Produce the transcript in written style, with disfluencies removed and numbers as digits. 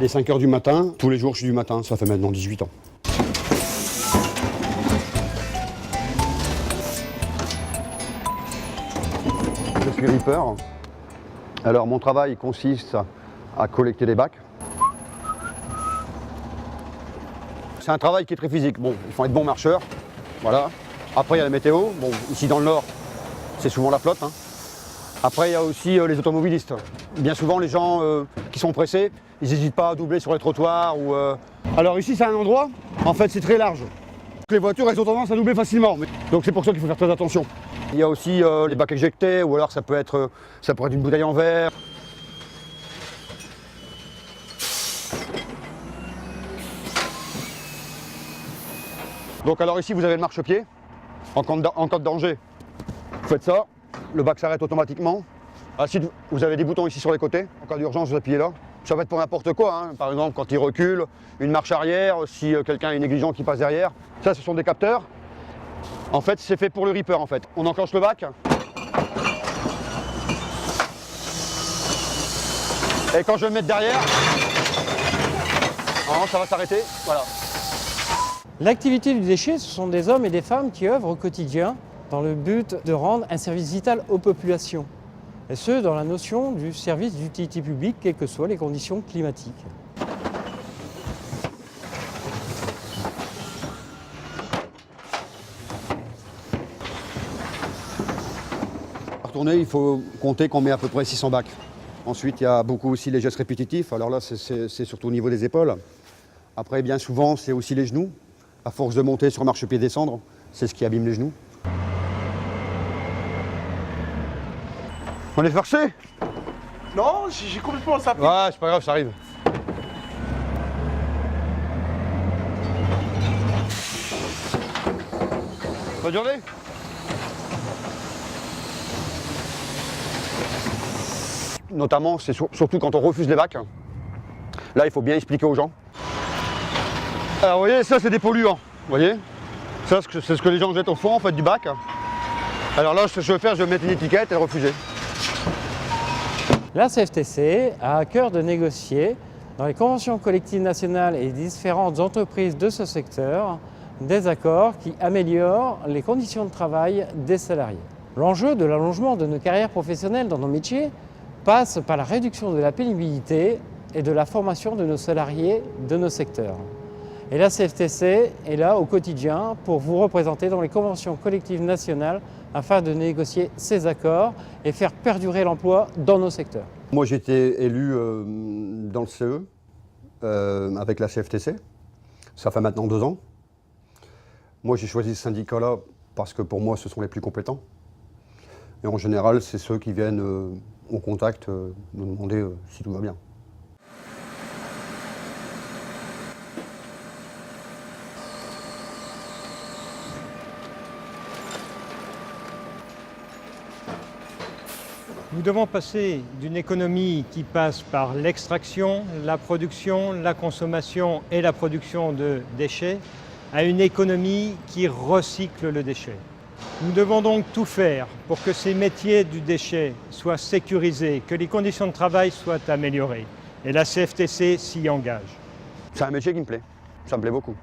Les 5 h du matin, tous les jours je suis du matin, ça fait maintenant 18 ans. Je suis ripper. Alors mon travail consiste à collecter les bacs. C'est un travail qui est très physique. Bon, il faut être bon marcheur. Voilà. Après il y a la météo. Bon, ici dans le nord, c'est souvent la flotte. Après il y a aussi les automobilistes. Bien souvent les gens qui sont pressés, ils n'hésitent pas à doubler sur les trottoirs ou. Alors ici c'est un endroit, en fait c'est très large. Les voitures elles ont tendance à doubler facilement. Donc c'est pour ça qu'il faut faire très attention. Il y a aussi les bacs éjectés, ou alors ça peut être une bouteille en verre. Donc alors ici vous avez le marchepied, en cas de danger. Vous faites ça, le bac s'arrête automatiquement. Ensuite vous avez des boutons ici sur les côtés, en cas d'urgence vous appuyez là. Ça va être pour n'importe quoi, par exemple quand il recule, une marche arrière, si quelqu'un est négligent qui passe derrière. Ça ce sont des capteurs. En fait c'est fait pour le ripper en fait. On enclenche le bac. Et quand je vais me mettre derrière, ça va s'arrêter, voilà. L'activité du déchet, ce sont des hommes et des femmes qui œuvrent au quotidien dans le but de rendre un service vital aux populations. Et ce, dans la notion du service d'utilité publique, quelles que soient les conditions climatiques. Par tournée, il faut compter qu'on met à peu près 600 bacs. Ensuite, il y a beaucoup aussi les gestes répétitifs. Alors là, c'est surtout au niveau des épaules. Après, bien souvent, c'est aussi les genoux. À force de monter sur marchepied descendre, c'est ce qui abîme les genoux. On est farcé? Non, j'ai complètement ça. Ouais, c'est pas grave, ça arrive. Bonne journée. Notamment, c'est surtout quand on refuse les bacs. Là, il faut bien expliquer aux gens. Alors, vous voyez, ça, c'est des polluants. Vous voyez? Ça, c'est ce que les gens jettent au fond, en fait, du bac. Alors là, ce que je vais faire, je vais mettre une étiquette et le refuser. La CFTC a à cœur de négocier, dans les conventions collectives nationales et différentes entreprises de ce secteur, des accords qui améliorent les conditions de travail des salariés. L'enjeu de l'allongement de nos carrières professionnelles dans nos métiers passe par la réduction de la pénibilité et de la formation de nos salariés de nos secteurs. Et la CFTC est là au quotidien pour vous représenter dans les conventions collectives nationales afin de négocier ces accords et faire perdurer l'emploi dans nos secteurs. Moi j'ai été élu dans le CE avec la CFTC, ça fait maintenant 2 ans. Moi j'ai choisi ce syndicat-là parce que pour moi ce sont les plus compétents. Et en général c'est ceux qui viennent au contact nous demander si tout va bien. Nous devons passer d'une économie qui passe par l'extraction, la production, la consommation et la production de déchets à une économie qui recycle le déchet. Nous devons donc tout faire pour que ces métiers du déchet soient sécurisés, que les conditions de travail soient améliorées. Et la CFTC s'y engage. C'est un métier qui me plaît, ça me plaît beaucoup.